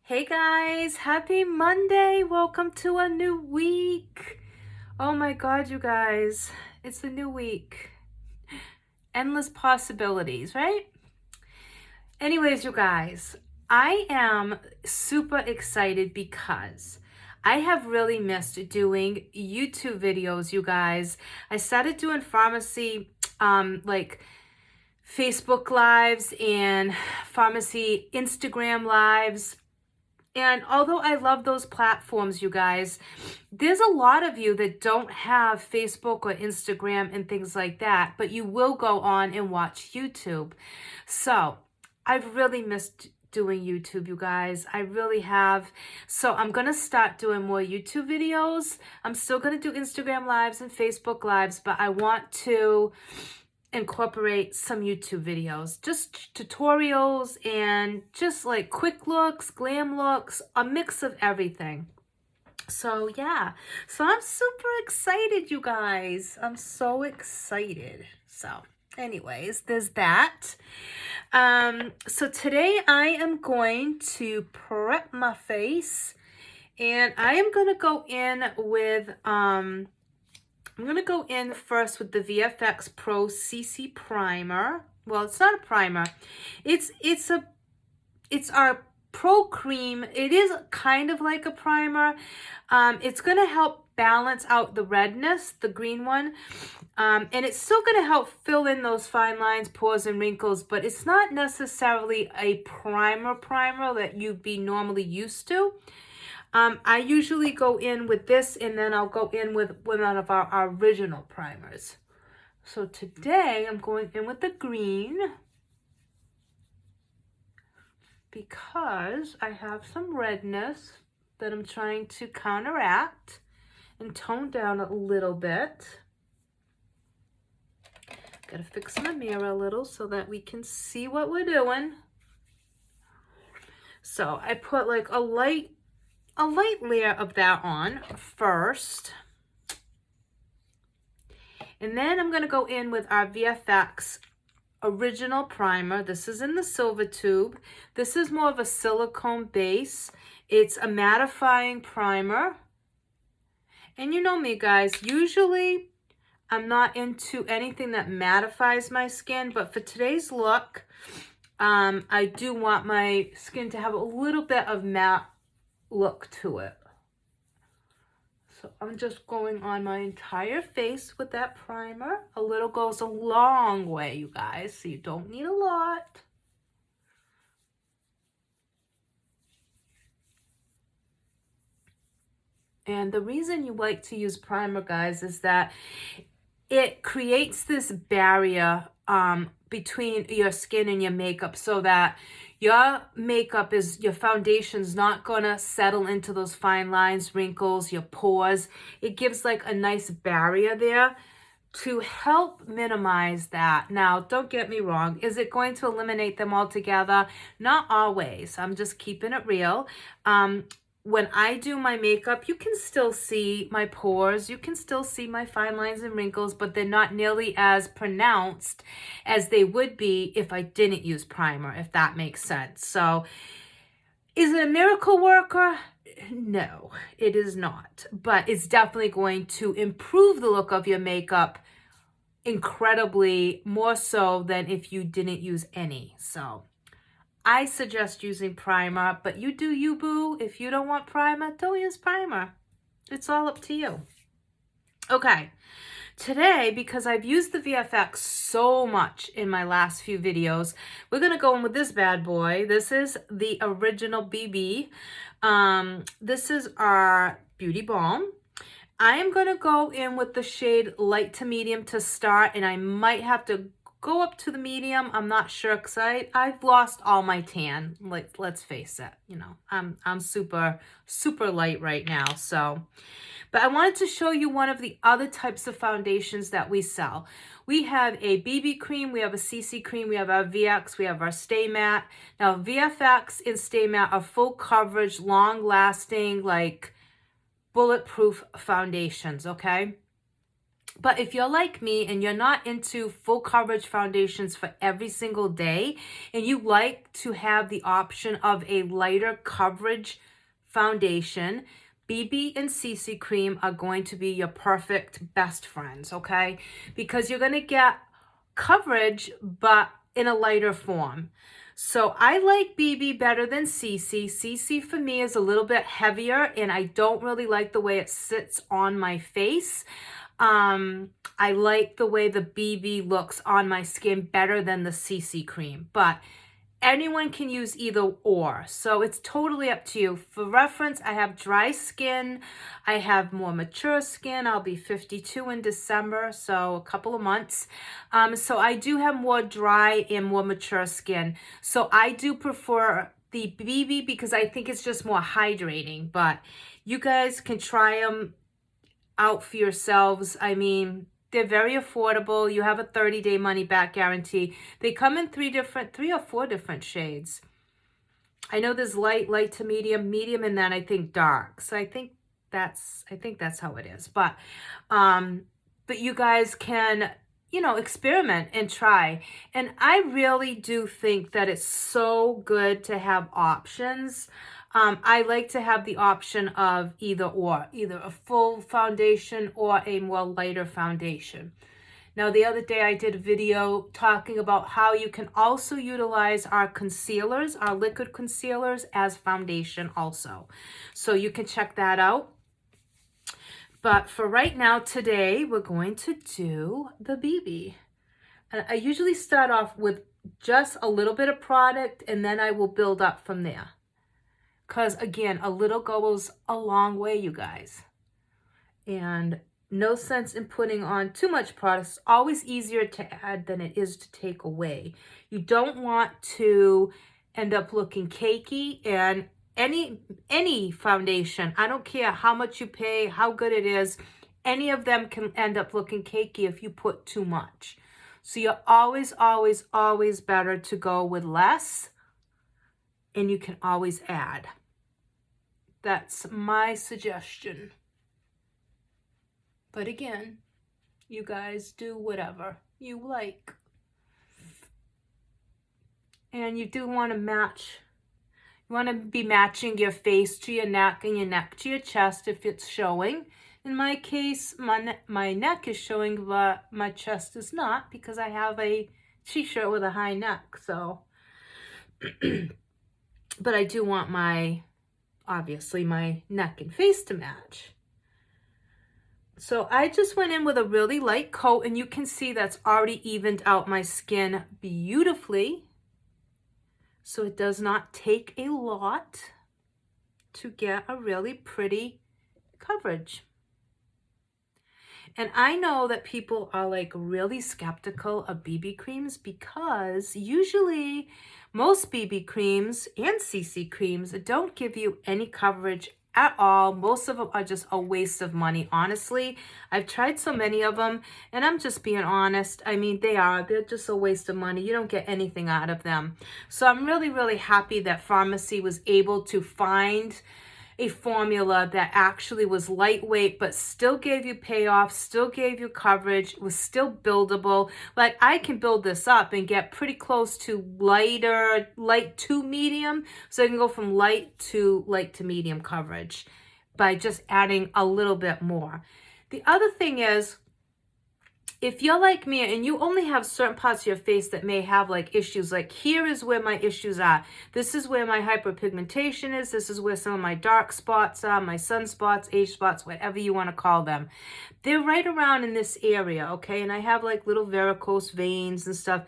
Hey guys, happy Monday. Welcome to a new week. Oh my God, you guys, it's a new week. Endless possibilities, right? Anyways, you guys, I am super excited because I have really missed doing YouTube videos, you guys. I started doing pharmacy, like Facebook lives and pharmacy Instagram lives. And although I love those platforms, you guys, there's a lot of you that don't have Facebook or Instagram and things like that, but you will go on and watch YouTube. So I've really missed doing YouTube, you guys. I really have. So I'm going to start doing more YouTube videos. I'm still going to do Instagram lives and Facebook lives, but I want to incorporate some YouTube videos, just tutorials and just like quick looks, glam looks, a mix of everything. So yeah, so I'm super excited, you guys. I'm so excited. So anyways, there's that. So today I am going to prep my face, and I am going to go in with I'm going to go in first with the VFX Pro CC Primer. Well, it's not a primer. It's our Pro Cream. It is kind of like a primer. It's going to help balance out the redness, the green one. And it's still going to help fill in those fine lines, pores, and wrinkles, but it's not necessarily a primer that you'd be normally used to. I usually go in with this, and then I'll go in with one of our original primers. So today I'm going in with the green because I have some redness that I'm trying to counteract and tone down a little bit. Gotta fix my mirror a little so that we can see what we're doing. So I put like a light layer of that on first. And then I'm going to go in with our VFX Original Primer. This is in the silver tube. This is more of a silicone base. It's a mattifying primer. And you know me, guys, usually I'm not into anything that mattifies my skin, but for today's look, I do want my skin to have a little bit of matte look to it. So I'm just going on my entire face with that primer. A little goes a long way, you guys, so you don't need a lot. And the reason you like to use primer, guys, is that it creates this barrier between your skin and your makeup, so that your makeup your foundation's not gonna settle into those fine lines, wrinkles, your pores. It gives like a nice barrier there to help minimize that. Now, don't get me wrong. Is it going to eliminate them altogether? Not always. I'm just keeping it real. When I do my makeup, you can still see my pores. You can still see my fine lines and wrinkles, but they're not nearly as pronounced as they would be if I didn't use primer, if that makes sense. So is it a miracle worker? No, it is not. But it's definitely going to improve the look of your makeup incredibly, more so than if you didn't use any. So I suggest using primer, but you do you, boo. If you don't want primer, don't use primer. It's all up to you. Okay, today, because I've used the VFX so much in my last few videos, we're going to go in with this bad boy. This is the Original BB. This is our Beauty Balm. I am going to go in with the shade light to medium to start, and I might have to go up to the medium. I'm not sure, because I've lost all my tan. Like, let's face it, you know, I'm super light right now. So, but I wanted to show you one of the other types of foundations that we sell. We have a BB cream, we have a CC cream, we have our VX, we have our Stay Matte. Now, VFX and Stay Matte are full coverage, long lasting, like bulletproof foundations, okay? But if you're like me and you're not into full coverage foundations for every single day, and you like to have the option of a lighter coverage foundation, BB and CC Cream are going to be your perfect best friends, okay? Because you're going to get coverage, but in a lighter form. So I like BB better than CC. CC for me is a little bit heavier, and I don't really like the way it sits on my face. I like the way the BB looks on my skin better than the CC cream, but anyone can use either or. So it's totally up to you. For reference, I have dry skin. I have more mature skin. I'll be 52 in December, so a couple of months. So I do have more dry and more mature skin. So I do prefer the BB because I think it's just more hydrating, but you guys can try them out for yourselves. I mean, they're very affordable. You have a 30-day money-back guarantee. They come in three or four different shades. I know there's light to medium, and then I think dark. So I think that's how it is. But you guys can, you know, experiment and try. And I really do think that it's so good to have options. I like to have the option of either a full foundation or a more lighter foundation. Now, the other day I did a video talking about how you can also utilize our concealers, our liquid concealers, as foundation also. So you can check that out. But for right now, today, we're going to do the BB. And I usually start off with just a little bit of product, and then I will build up from there. Because, again, a little goes a long way, you guys. And no sense in putting on too much product. It's always easier to add than it is to take away. You don't want to end up looking cakey. And any foundation, I don't care how much you pay, how good it is, any of them can end up looking cakey if you put too much. So you're always, always, always better to go with less. And you can always add. That's my suggestion. But again, you guys do whatever you like. And you do want to match. You want to be matching your face to your neck and your neck to your chest if it's showing. In my case, my neck is showing, but my chest is not because I have a t-shirt with a high neck. So, but I do want obviously my neck and face to match. So I just went in with a really light coat, and you can see that's already evened out my skin beautifully. So it does not take a lot to get a really pretty coverage. And I know that people are like really skeptical of BB creams because usually most BB creams and CC creams don't give you any coverage at all. Most of them are just a waste of money, honestly. I've tried so many of them, and I'm just being honest. I mean, they're just a waste of money. You don't get anything out of them. So I'm really, really happy that Pharmacy was able to find a formula that actually was lightweight but still gave you payoff, still gave you coverage, was still buildable. Like, I can build this up and get pretty close to light to medium, so I can go from light to medium coverage by just adding a little bit more. The other thing is, if you're like me and you only have certain parts of your face that may have like issues, like here is where my issues are. This is where my hyperpigmentation is. This is where some of my dark spots are, my sunspots, age spots, whatever you want to call them. They're right around in this area, okay? And I have like little varicose veins and stuff.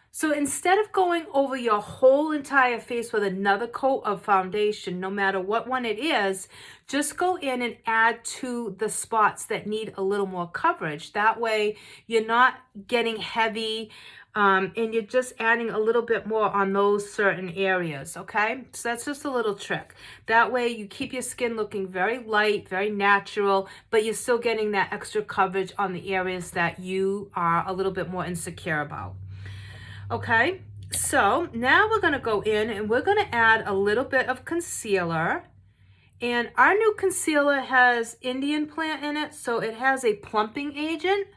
So instead of going over your whole entire face with another coat of foundation, no matter what one it is, just go in and add to the spots that need a little more coverage. That way you're not getting heavy and you're just adding a little bit more on those certain areas, okay? So that's just a little trick. That way you keep your skin looking very light, very natural, but you're still getting that extra coverage on the areas that you are a little bit more insecure about. Okay, so now we're going to go in and we're going to add a little bit of concealer, And our new concealer has Indian plant in it, so it has a plumping agent.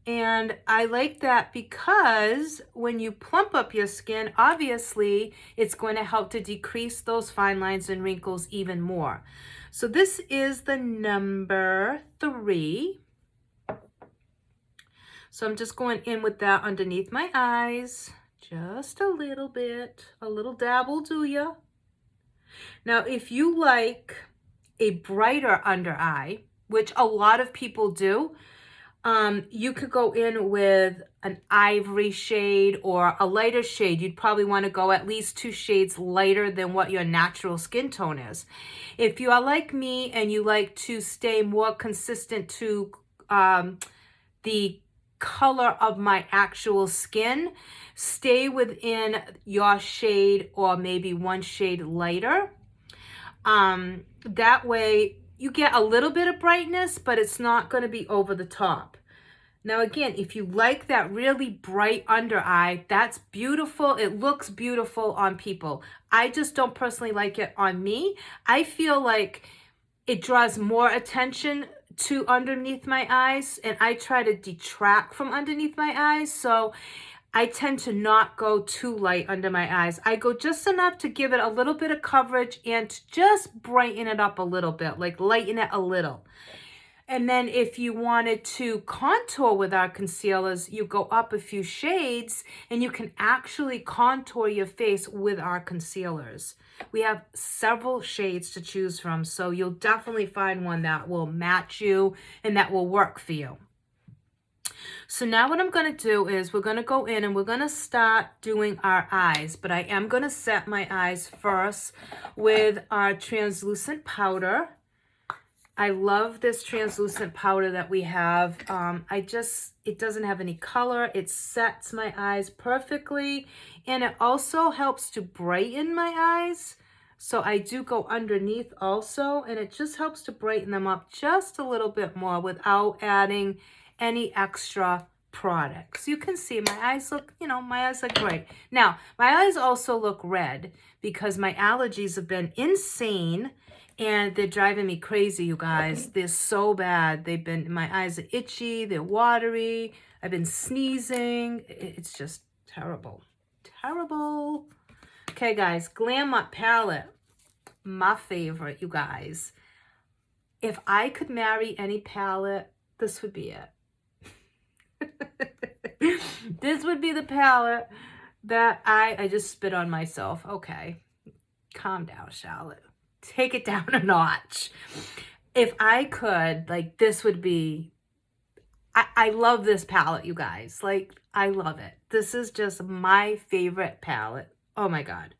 And I like that because when you plump up your skin, obviously it's going to help to decrease those fine lines and wrinkles even more. So this is the number 3. So I'm just going in with that underneath my eyes. Just a little bit. A little dab will do ya. Now, if you like a brighter under eye, which a lot of people do, you could go in with an ivory shade or a lighter shade. You'd probably want to go at least 2 shades lighter than what your natural skin tone is. If you are like me and you like to stay more consistent to the color of my actual skin, stay within your shade or maybe 1 shade lighter. That way you get a little bit of brightness, but it's not going to be over the top. Now again, if you like that really bright under eye, that's beautiful. It looks beautiful on people. I just don't personally like it on me. I feel like it draws more attention to underneath my eyes, and I try to detract from underneath my eyes. So I tend to not go too light under my eyes. I go just enough to give it a little bit of coverage and to just brighten it up a little bit, like lighten it a little. And then if you wanted to contour with our concealers, you go up a few shades and you can actually contour your face with our concealers. We have several shades to choose from, so you'll definitely find one that will match you and that will work for you. So now what I'm going to do is we're going to go in and we're going to start doing our eyes, but I am going to set my eyes first with our translucent powder. I love this translucent powder that we have. It doesn't have any color. It sets my eyes perfectly, and it also helps to brighten my eyes. So I do go underneath also, and it just helps to brighten them up just a little bit more without adding any extra products. You can see my eyes look, my eyes look great. Now, my eyes also look red because my allergies have been insane. And they're driving me crazy, you guys. They're so bad. My eyes are itchy, they're watery. I've been sneezing. It's just terrible. Terrible. Okay, guys, Glam Up palette. My favorite, you guys. If I could marry any palette, this would be it. This would be the palette that I just spit on myself. Okay. Calm down, Charlotte. Take it down a notch. If I could, like, this would be, I love this palette, you guys. Like, I love it. This is just my favorite palette. Oh my God.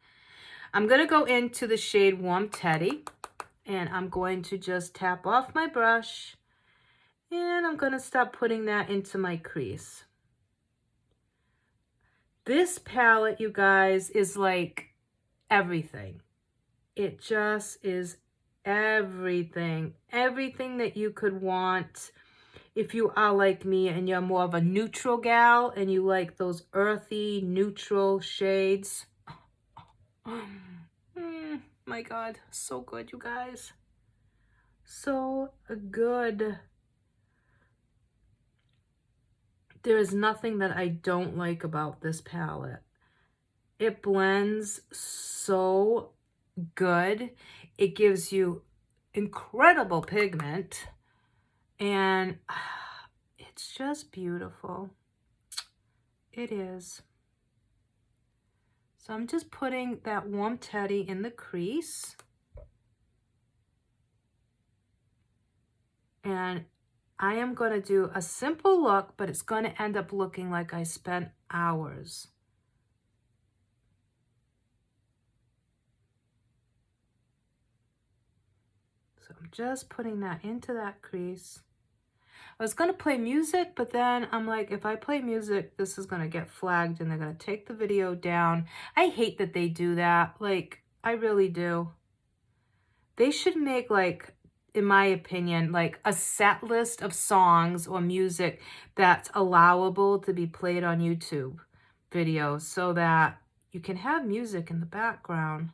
I'm going to go into the shade Warm Teddy, and I'm going to just tap off my brush, and I'm going to start putting that into my crease. This palette, you guys, is like everything. It just is everything. Everything that you could want. If you are like me and you're more of a neutral gal and you like those earthy, neutral shades. My God, so good, you guys. So good. There is nothing that I don't like about this palette. It blends so good. It gives you incredible pigment, and it's just beautiful. It is. So I'm just putting that Warm Teddy in the crease, and I am going to do a simple look, but it's going to end up looking like I spent hours. So I'm just putting that into that crease. I was going to play music, but then I'm like, if I play music, this is going to get flagged and they're going to take the video down. I hate that they do that. Like, I really do. They should make, like, in my opinion, like a set list of songs or music that's allowable to be played on YouTube videos so that you can have music in the background.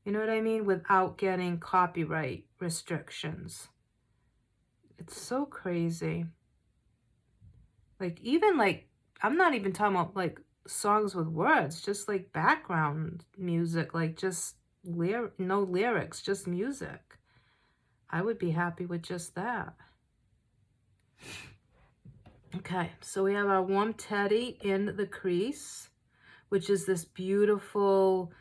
You know what I mean? Without getting copyright restrictions. It's so crazy. Like, even like, I'm not even talking about like songs with words, just like background music, like just no lyrics, just music. I would be happy with just that. Okay, so we have our Warm Teddy in the crease, which is this beautiful,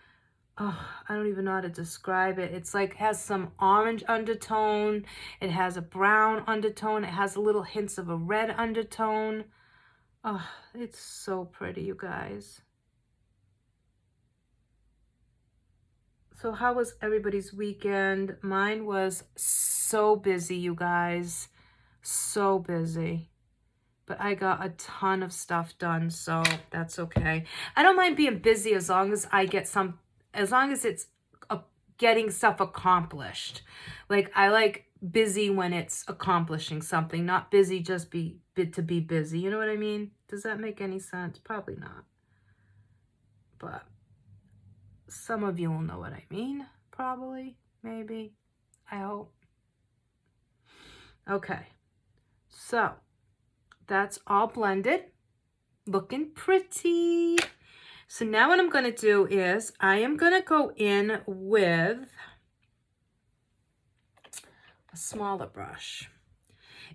oh, I don't even know how to describe it. It's like, has some orange undertone. It has a brown undertone. It has little hints of a red undertone. Oh, it's so pretty, you guys. So how was everybody's weekend? Mine was so busy, you guys. So busy. But I got a ton of stuff done, so that's okay. I don't mind being busy as long as I get as long as it's getting stuff accomplished. Like, I like busy when it's accomplishing something, not busy just to be busy. You know what I mean? Does that make any sense? Probably not. But some of you will know what I mean. Probably, maybe, I hope. Okay, so that's all blended, looking pretty. So now what I'm going to do is I am going to go in with a smaller brush.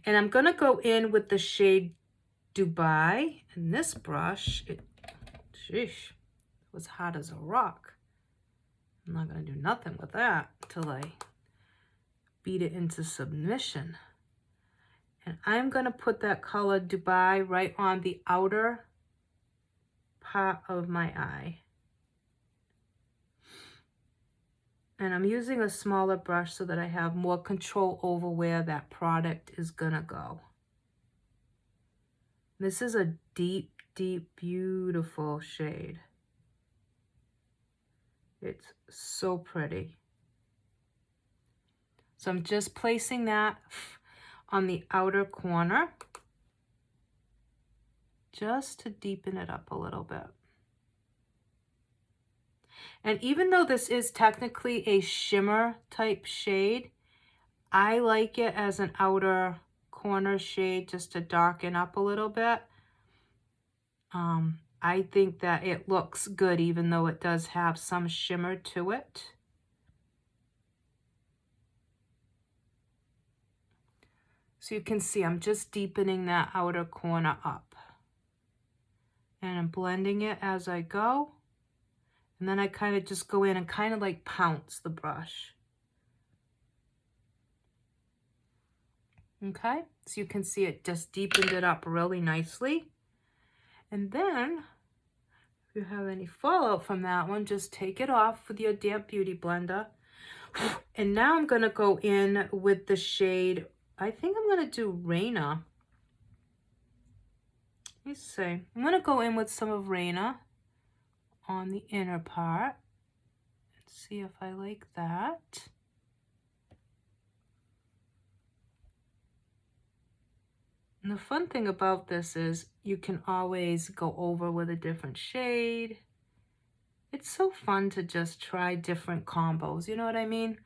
And I'm going to go in with the shade Dubai. And this brush, sheesh, was hot as a rock. I'm not going to do nothing with that until I beat it into submission. And I'm going to put that color Dubai right on the outer part of my eye. And I'm using a smaller brush so that I have more control over where that product is gonna go. This is a deep, deep, beautiful shade. It's so pretty. So I'm just placing that on the outer corner just to deepen it up a little bit. And even though this is technically a shimmer type shade, I like it as an outer corner shade just to darken up a little bit. I think that it looks good even though it does have some shimmer to it. So you can see I'm just deepening that outer corner up. And I'm blending it as I go. And then I kind of just go in and kind of like pounce the brush. Okay, so you can see it just deepened it up really nicely. And then, if you have any fallout from that one, just take it off with your damp beauty blender. And now I'm going to go in with the shade, I think I'm going to do Raina. Let me see. I'm going to go in with some of Raina on the inner part. Let's see if I like that. And the fun thing about this is you can always go over with a different shade. It's so fun to just try different combos, you know what I mean?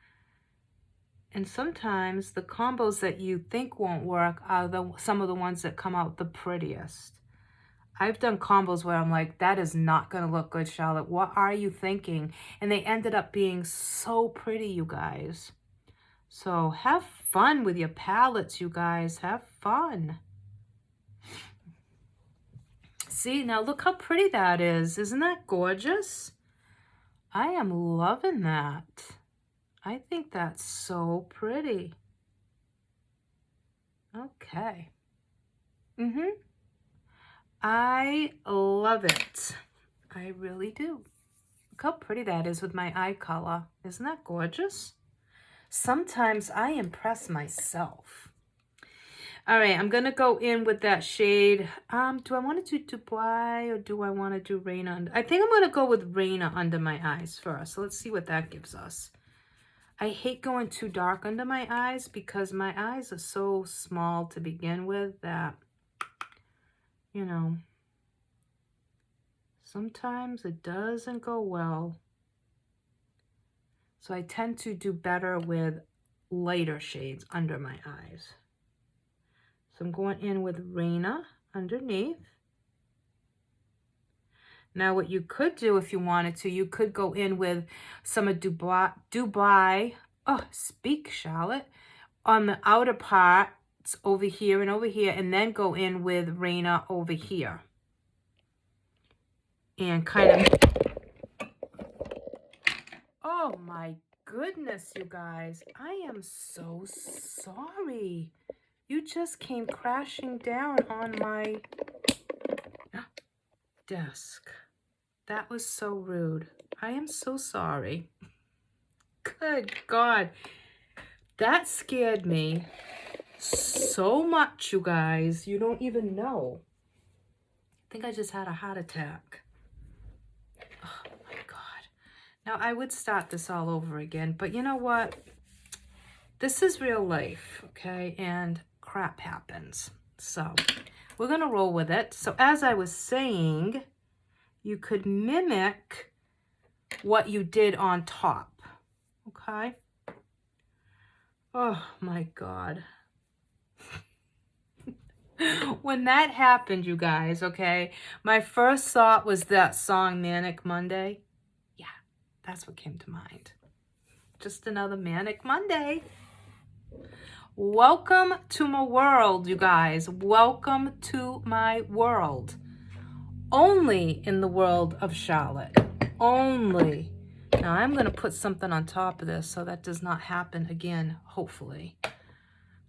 And sometimes the combos that you think won't work are some of the ones that come out the prettiest. I've done combos where I'm like, that is not going to look good, Charlotte. What are you thinking? And they ended up being so pretty, you guys. So have fun with your palettes, you guys. Have fun. See, now look how pretty that is. Isn't that gorgeous? I am loving that. I think that's so pretty. Okay. I love it. I really do. Look how pretty that is with my eye color. Isn't that gorgeous? Sometimes I impress myself. All right, I'm going to go in with that shade. Do I want to do Dubai or do I want to do Raina? I think I'm going to go with Raina under my eyes first. So let's see what that gives us. I hate going too dark under my eyes because my eyes are so small to begin with that, you know, sometimes it doesn't go well. So I tend to do better with lighter shades under my eyes. So I'm going in with Raina underneath. Now what you could do if you wanted to, you could go in with some of Dubai, oh, speak Charlotte, on the outer parts over here and then go in with Raina over here. And kind of, oh my goodness, you guys, I am so sorry. You just came crashing down on my desk. That was so rude. I am so sorry. Good God. That scared me so much, you guys. You don't even know. I think I just had a heart attack. Oh my God. Now I would start this all over again, but you know what? This is real life, okay? And crap happens. So we're going to roll with it. So as I was saying, you could mimic what you did on top, okay? Oh my God. When that happened, you guys, okay, my first thought was that song Manic Monday. Yeah, that's what came to mind. Just another Manic Monday. Welcome to my world, you guys. Welcome to my world. Only in the world of Charlotte. Only. Now I'm going to put something on top of this so that does not happen again, hopefully.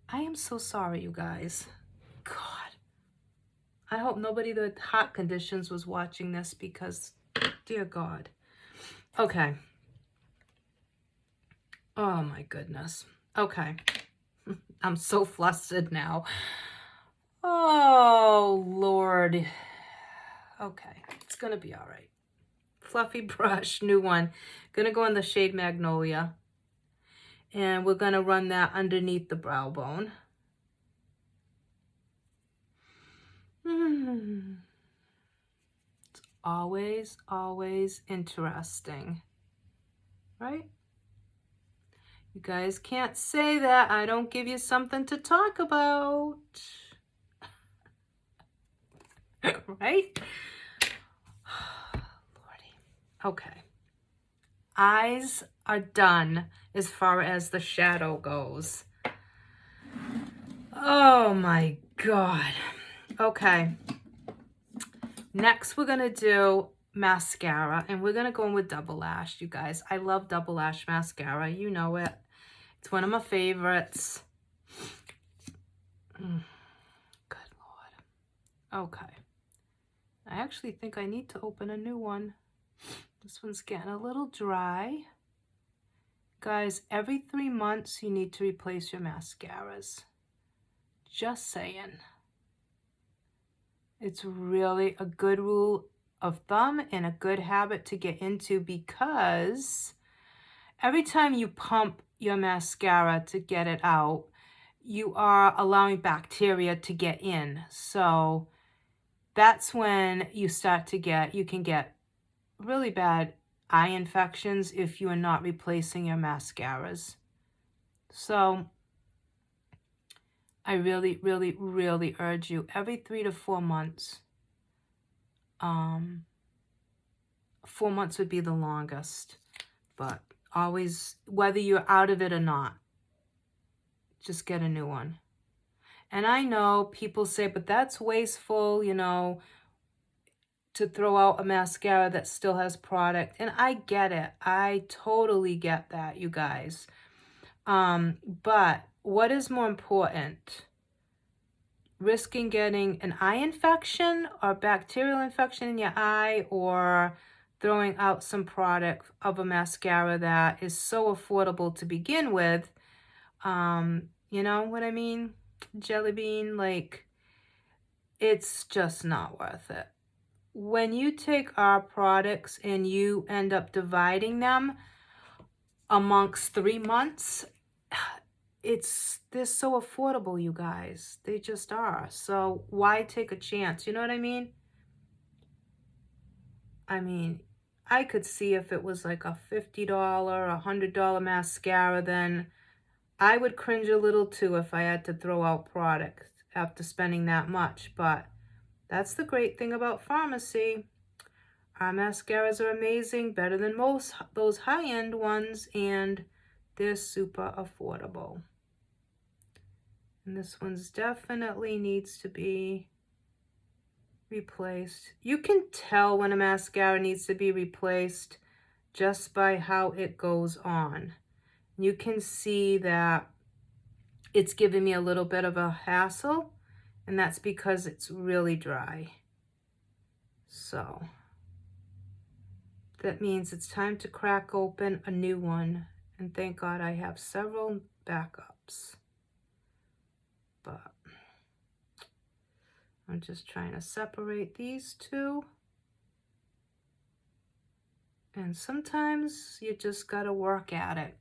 I am so sorry, you guys. God. I hope nobody with heart conditions was watching this because, dear God. Okay. Oh my goodness. Okay. I'm so flustered now. Oh, Lord. Okay. It's going to be all right. Fluffy brush, new one. Going to go in the shade Magnolia. And we're going to run that underneath the brow bone. It's always, always interesting. Right? You guys can't say that I don't give you something to talk about. Right? Lordy. Okay. Eyes are done as far as the shadow goes. Oh my God. Okay. Next, we're going to do mascara, and we're going to go in with Double Lash, you guys. I love Double Lash mascara. You know it. It's one of my favorites. Good Lord. Okay. I actually think I need to open a new one. This one's getting a little dry. Guys, every 3 months you need to replace your mascaras. Just saying. It's really a good rule of thumb and a good habit to get into, because every time you pump your mascara to get it out, you are allowing bacteria to get in. So that's when you start to get, you can get really bad eye infections if you are not replacing your mascaras. So I really, really, really urge you every 3 to 4 months. 4 months would be the longest, but always, whether you're out of it or not, just get a new one. And I know people say, but that's wasteful, you know, to throw out a mascara that still has product. And I get it. I totally get that, you guys. But what is more important? Risking getting an eye infection or bacterial infection in your eye, or throwing out some product of a mascara that is so affordable to begin with? You know what I mean? Jelly bean, like, it's just not worth it. When you take our products and you end up dividing them amongst 3 months, they're so affordable, you guys. They just are. So why take a chance? You know what I mean? I could see if it was like a $50, $100 mascara, then I would cringe a little too if I had to throw out products after spending that much. But that's the great thing about pharmacy. Our mascaras are amazing, better than most those high-end ones, and they're super affordable. And this one's definitely needs to be replaced. You can tell when a mascara needs to be replaced just by how it goes on. You can see that it's giving me a little bit of a hassle, and that's because it's really dry. So that means it's time to crack open a new one, and thank God I have several backups. But I'm just trying to separate these two. And sometimes you just gotta work at it.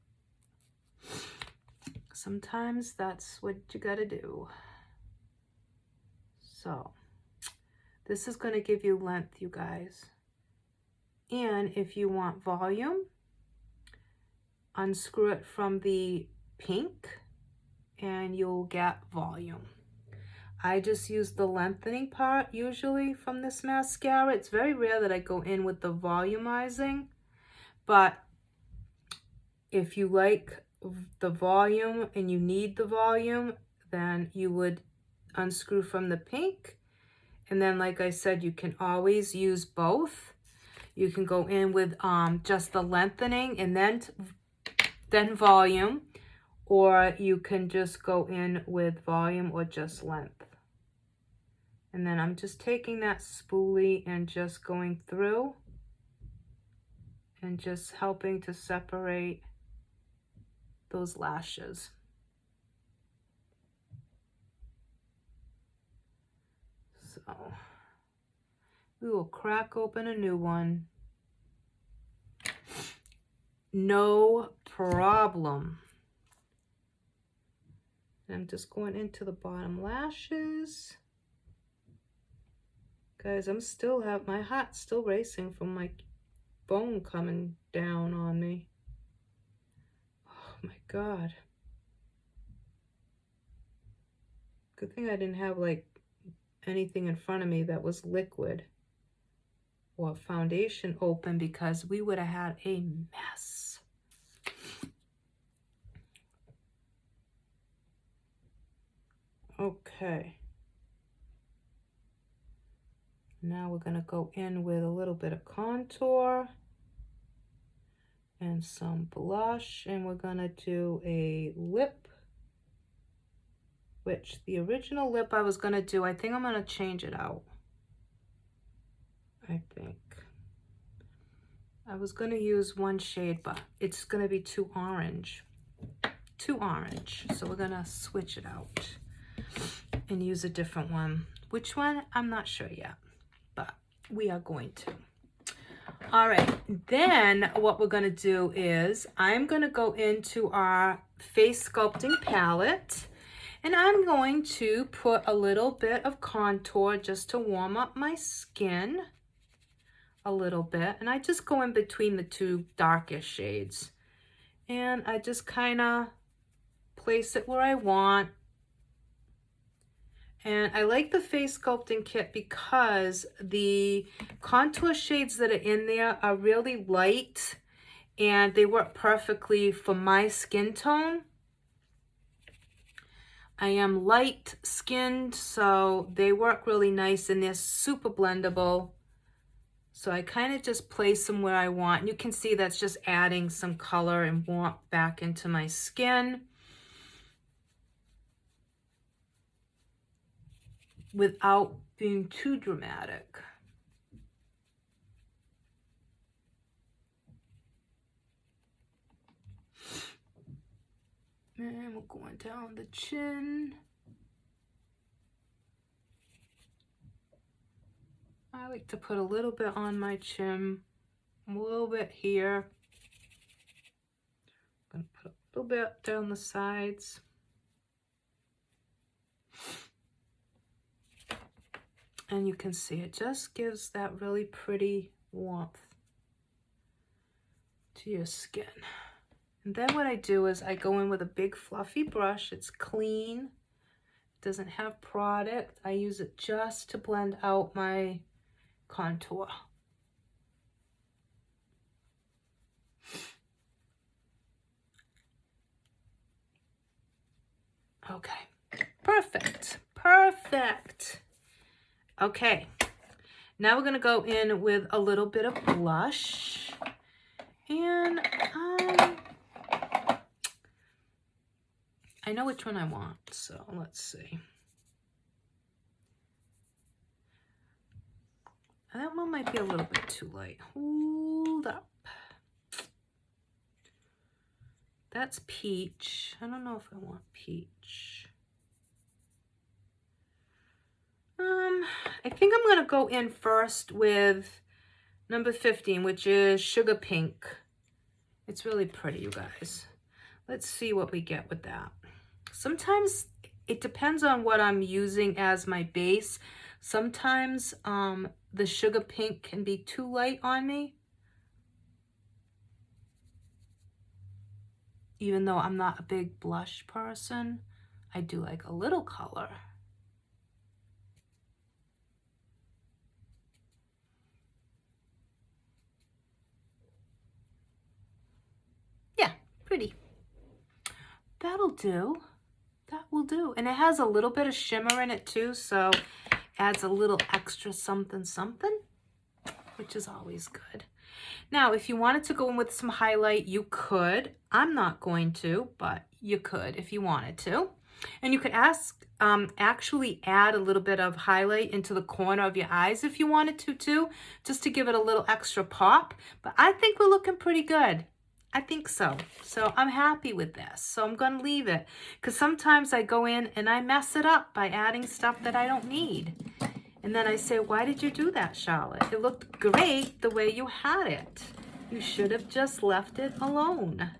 Sometimes that's what you gotta do. So this is gonna give you length, you guys. And if you want volume, unscrew it from the pink and you'll get volume. I just use the lengthening part usually from this mascara. It's very rare that I go in with the volumizing, but if you like the volume and you need the volume, then you would unscrew from the pink. And then, like I said, you can always use both. You can go in with just the lengthening and then volume, or you can just go in with volume or just length. And then I'm just taking that spoolie and just going through and just helping to separate those lashes. So we will crack open a new one. No problem. And I'm just going into the bottom lashes. Guys, my heart's still racing from my bone coming down on me. Oh my God. Good thing I didn't have like anything in front of me that was liquid or foundation open, because we would have had a mess. Okay. Now we're gonna go in with a little bit of contour and some blush, and we're gonna do a lip, which the original lip I was gonna do, I think I'm gonna change it out. I think I was gonna use one shade, but it's gonna be too orange. So we're gonna switch it out and use a different one. Which one? I'm not sure yet, but we are going to. All right, then what we're gonna do is I'm gonna go into our face sculpting palette, and I'm going to put a little bit of contour just to warm up my skin a little bit. And I just go in between the two darkest shades, and I just kind of place it where I want. And I like the face sculpting kit because the contour shades that are in there are really light, and they work perfectly for my skin tone. I am light skinned, so they work really nice, and they're super blendable. So I kind of just place them where I want. And you can see that's just adding some color and warmth back into my skin without being too dramatic. And we're going down the chin. I like to put a little bit on my chin, a little bit here. I'm gonna put a little bit down the sides. And you can see it just gives that really pretty warmth. to your skin. And then what I do is I go in with a big fluffy brush. It's clean, doesn't have product. I use it just to blend out my contour. Okay, perfect, perfect. Okay, now we're gonna go in with a little bit of blush. And I know which one I want, so let's see. That one might be a little bit too light. Hold up. That's peach. I don't know if I want peach. I think I'm gonna go in first with number 15, which is Sugar Pink. It's really pretty, you guys. Let's see what we get with that. Sometimes it depends on what I'm using as my base. Sometimes the Sugar Pink can be too light on me, even though I'm not a big blush person. I do like a little color. Yeah, pretty. That'll do. That will do. And it has a little bit of shimmer in it too, so adds a little extra something something, which is always good. Now, if you wanted to go in with some highlight, you could. I'm not going to, but you could if you wanted to. And you could actually add a little bit of highlight into the corner of your eyes if you wanted to too, just to give it a little extra pop. But I think we're looking pretty good. I think so. So I'm happy with this. So I'm going to leave it, because sometimes I go in and I mess it up by adding stuff that I don't need. And then I say, why did you do that, Charlotte? It looked great the way you had it. You should have just left it alone.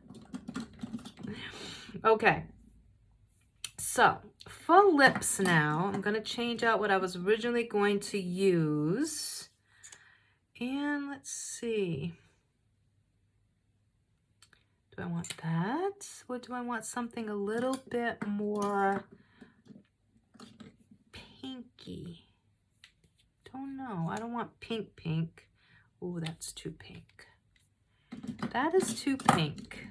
Okay. So for lips now, I'm going to change out what I was originally going to use. And let's see. Do I want that? Or do I want something a little bit more pinky? Don't know. I don't want pink pink. Oh, that's too pink. That is too pink.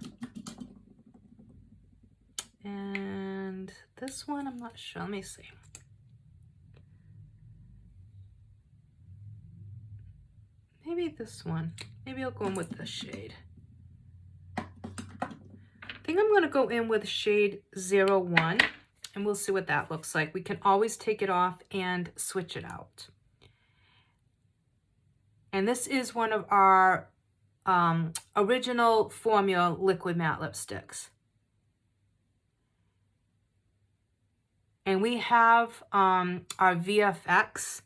And this one, I'm not sure. Let me see. Maybe this one. Maybe I'll go in with this shade. I think I'm going to go in with shade 01, and we'll see what that looks like. We can always take it off and switch it out. And this is one of our original formula liquid matte lipsticks. And we have our VFX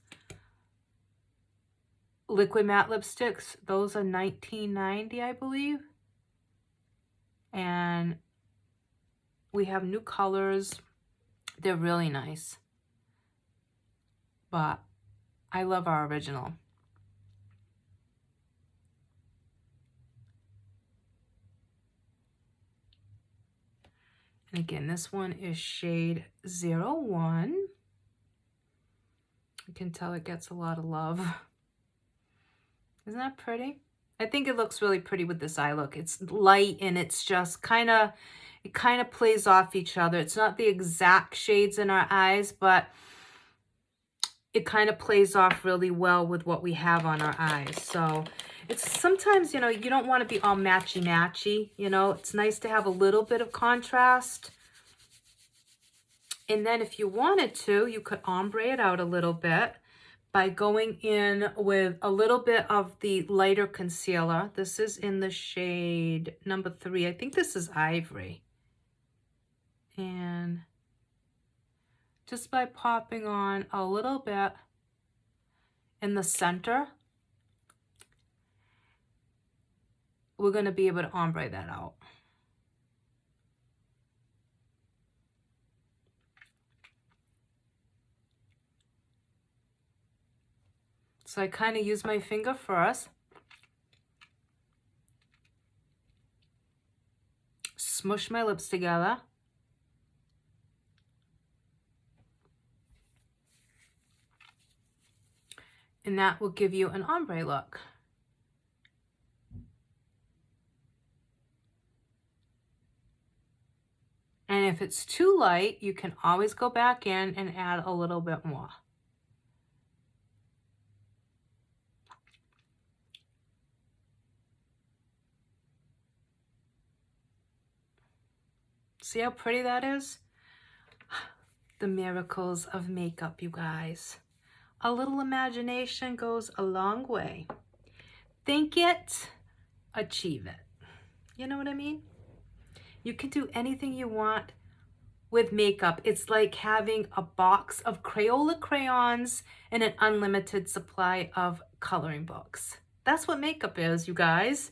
liquid matte lipsticks. Those are $19.90, I believe. And we have new colors. They're really nice. But I love our original. And again, this one is shade 01. You can tell it gets a lot of love. Isn't that pretty? I think it looks really pretty with this eye look. It's light and it's just it kind of plays off each other. It's not the exact shades in our eyes, but it kind of plays off really well with what we have on our eyes. So it's sometimes, you know, you don't want to be all matchy-matchy, you know. It's nice to have a little bit of contrast. And then if you wanted to, you could ombre it out a little bit by going in with a little bit of the lighter concealer. This is in the shade number 3. I think this is Ivory. And just by popping on a little bit in the center, we're going to be able to ombre that out. So I kind of use my finger first. smush my lips together. And that will give you an ombre look. And if it's too light, you can always go back in and add a little bit more. See how pretty that is? The miracles of makeup, you guys. A little imagination goes a long way. Think it, achieve it. You know what I mean? You can do anything you want with makeup. It's like having a box of Crayola crayons and an unlimited supply of coloring books. That's what makeup is, you guys.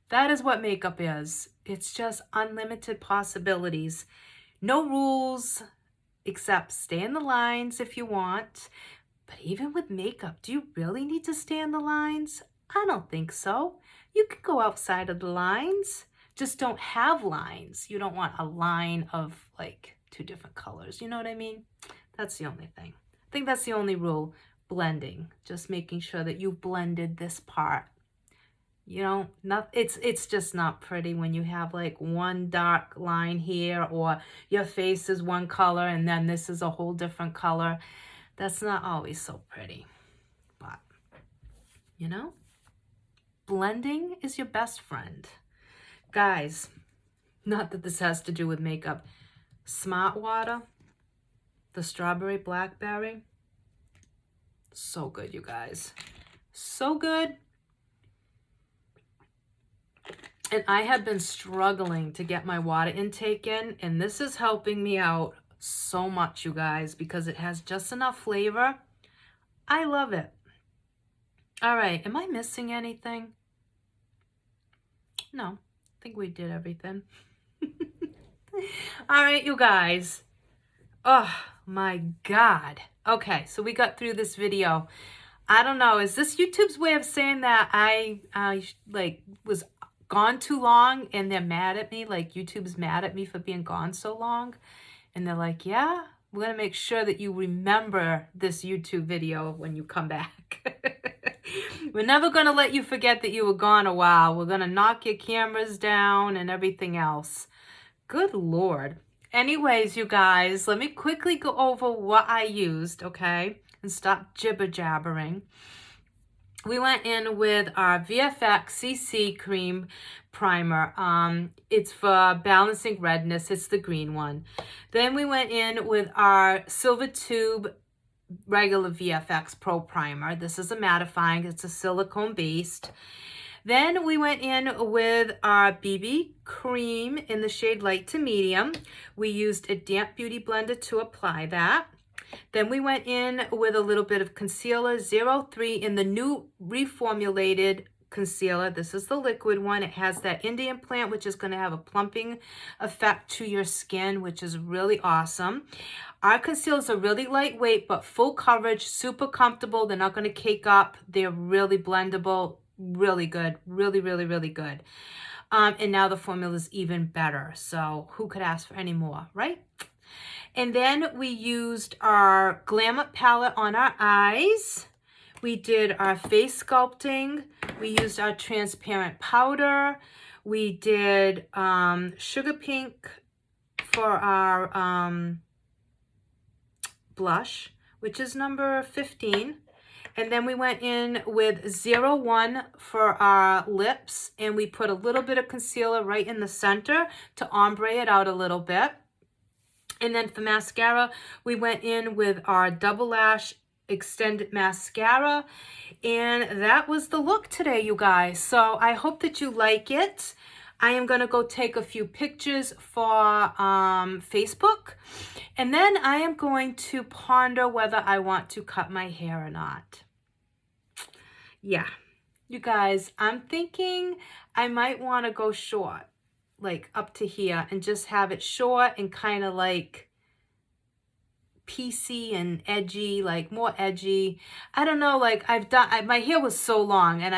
That is what makeup is. It's just unlimited possibilities. No rules, except stay in the lines if you want. But even with makeup, do you really need to stay in the lines? I don't think so. You can go outside of the lines. Just don't have lines. You don't want a line of like 2 different colors. You know what I mean? That's the only thing. I think that's the only rule. Blending. Just making sure that you've blended this part. You know, it's just not pretty when you have like one dark line here, or your face is one color and then this is a whole different color. That's not always so pretty. But, you know, blending is your best friend. Guys, not that this has to do with makeup. Smart Water, the strawberry blackberry. So good, you guys. So good. And I have been struggling to get my water intake in, and this is helping me out so much, you guys, because it has just enough flavor. I love it. All right, am I missing anything? No, I think we did everything. All right, you guys. Oh my God. Okay, so we got through this video. I don't know, is this YouTube's way of saying that I like was gone too long and they're mad at me? Like YouTube's mad at me for being gone so long? And they're like, yeah, we're gonna make sure that you remember this YouTube video when you come back. We're never gonna let you forget that you were gone a while. We're gonna knock your cameras down and everything else. Good Lord. Anyways, you guys, let me quickly go over what I used, okay? And stop jibber-jabbering. We went in with our Vfx Cc Cream Primer. It's for balancing redness. It's the green one. Then we went in with our Silver Tube regular VFX Pro Primer. This is a mattifying. It's a silicone based. Then we went in with our BB cream in the shade light to medium. We used a damp beauty blender to apply that. Then we went in with a little bit of concealer, 03 in the new reformulated concealer. This is the liquid one. It has that Indian plant, which is going to have a plumping effect to your skin, which is really awesome. Our concealers are really lightweight, but full coverage, super comfortable. They're not going to cake up. They're really blendable, really good, really, really, really good. And now the formula is even better. So who could ask for any more, right? And then we used our Glam palette on our eyes. We did our face sculpting. We used our transparent powder. We did sugar pink for our blush, which is number 15. And then we went in with 01 for our lips, and we put a little bit of concealer right in the center to ombre it out a little bit. And then for mascara, we went in with our Double Lash Extended Mascara. And that was the look today, you guys. So I hope that you like it. I am going to go take a few pictures for Facebook. And then I am going to ponder whether I want to cut my hair or not. Yeah. You guys, I'm thinking I might want to go short. Like up to here, and just have it short and kind of like piecey and edgy, like more edgy. I don't know, like my hair was so long, and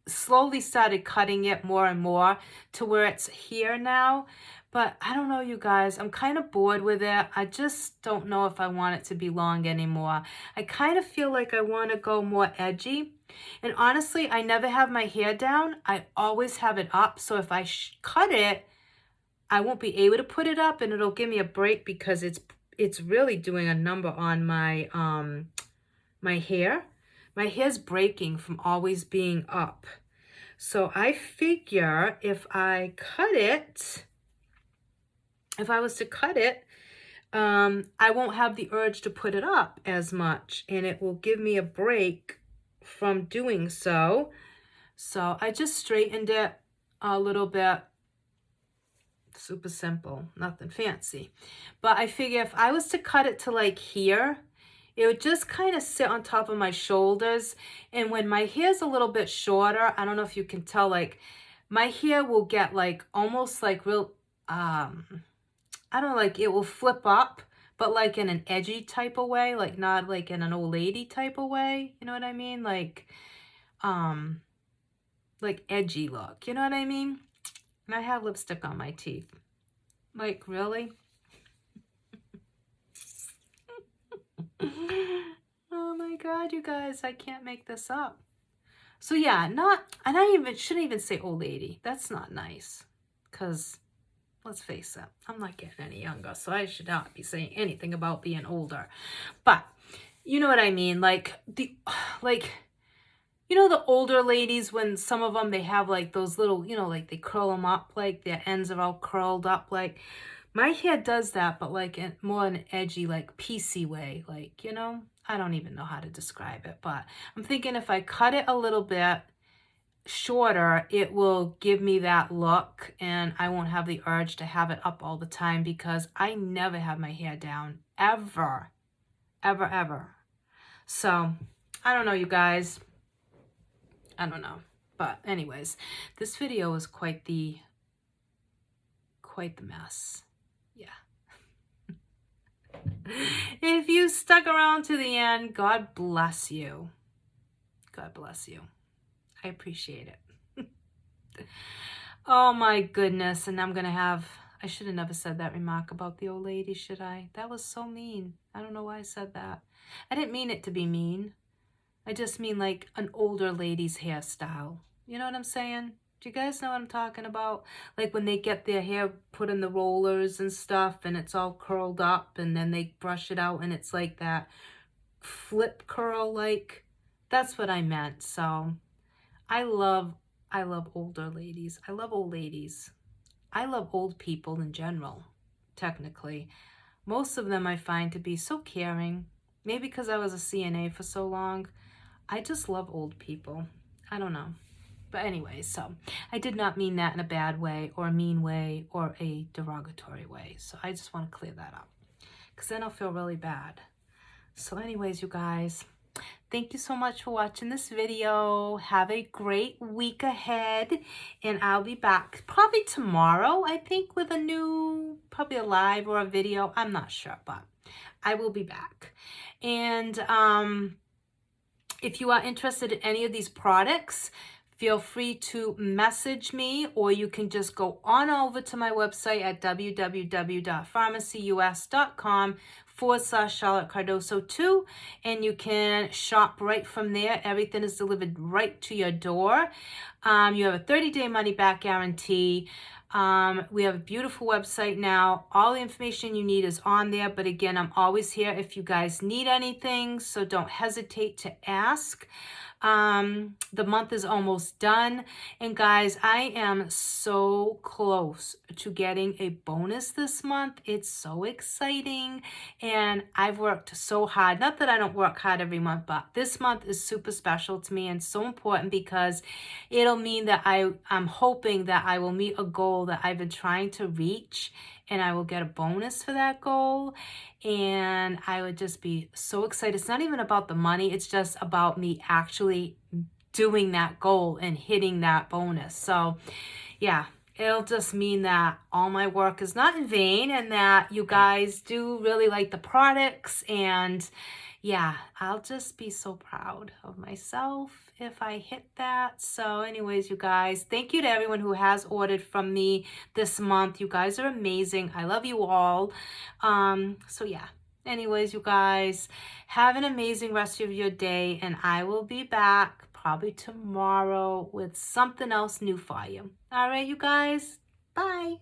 slowly started cutting it more and more to where it's here now. But I don't know, you guys, I'm kind of bored with it. I just don't know if I want it to be long anymore. I kind of feel like I want to go more edgy. And honestly, I never have my hair down. I always have it up. So if I cut it, I won't be able to put it up, and it'll give me a break because it's really doing a number on my my hair. My hair's breaking from always being up. So I figure if I cut it, if I was to cut it, I won't have the urge to put it up as much, and it will give me a break from doing so. So I just straightened it a little bit. Super simple, nothing fancy. But I figure if I was to cut it to like here, it would just kind of sit on top of my shoulders. And when my hair's a little bit shorter, I don't know if you can tell, like my hair will get like almost like real, I don't know, like it will flip up, but like in an edgy type of way, like not like in an old lady type of way. You know what I mean? Like edgy look, you know what I mean? And I have lipstick on my teeth. Like, really? Oh my God, you guys, I can't make this up. So yeah, and I shouldn't even say old lady. That's not nice. Because, let's face it, I'm not getting any younger, so I should not be saying anything about being older. But, you know what I mean? Like, you know the older ladies, when some of them, they have like those little, you know, like they curl them up, like their ends are all curled up. Like my hair does that, but like in more an edgy, like PC way. Like, you know, I don't even know how to describe it, but I'm thinking if I cut it a little bit shorter, it will give me that look, and I won't have the urge to have it up all the time because I never have my hair down, ever, ever, ever. So I don't know, you guys. I don't know. But anyways, this video was quite the mess. Yeah. If you stuck around to the end, God bless you. God bless you. I appreciate it. Oh my goodness. And I'm going to have, I should have never said that remark about the old lady, should I? That was so mean. I don't know why I said that. I didn't mean it to be mean. I just mean like an older lady's hairstyle. You know what I'm saying? Do you guys know what I'm talking about? Like when they get their hair put in the rollers and stuff and it's all curled up and then they brush it out and it's like that flip curl, like that's what I meant. So I love older ladies. I love old ladies. I love old people in general, technically. Most of them I find to be so caring. Maybe because I was a CNA for so long. I just love old people. I don't know. But anyway, so I did not mean that in a bad way or a mean way or a derogatory way. So I just want to clear that up because then I'll feel really bad. So anyways, you guys, thank you so much for watching this video. Have a great week ahead. And I'll be back probably tomorrow, I think, with a new, probably a live or a video. I'm not sure, but I will be back. And if you are interested in any of these products, feel free to message me, or you can just go on over to my website at www.pharmacyus.com/Charlotte Cardoso 2, and you can shop right from there. Everything is delivered right to your door. You have a 30-day money-back guarantee. We have a beautiful website now. All the information you need is on there. But again, I'm always here if you guys need anything, so don't hesitate to ask. The month is almost done. And guys, I am so close to getting a bonus this month. It's so exciting. And I've worked so hard. Not that I don't work hard every month, but this month is super special to me and so important because it'll mean that I'm hoping that I will meet a goal that I've been trying to reach, and I will get a bonus for that goal. And I would just be so excited. It's not even about the money. It's just about me actually doing that goal and hitting that bonus. So yeah, it'll just mean that all my work is not in vain and that you guys do really like the products. And yeah, I'll just be so proud of myself if I hit that. So anyways, you guys, thank you to everyone who has ordered from me this month. You guys are amazing. I love you all. So yeah. Anyways, you guys, have an amazing rest of your day, and I will be back probably tomorrow with something else new for you. All right, you guys. Bye.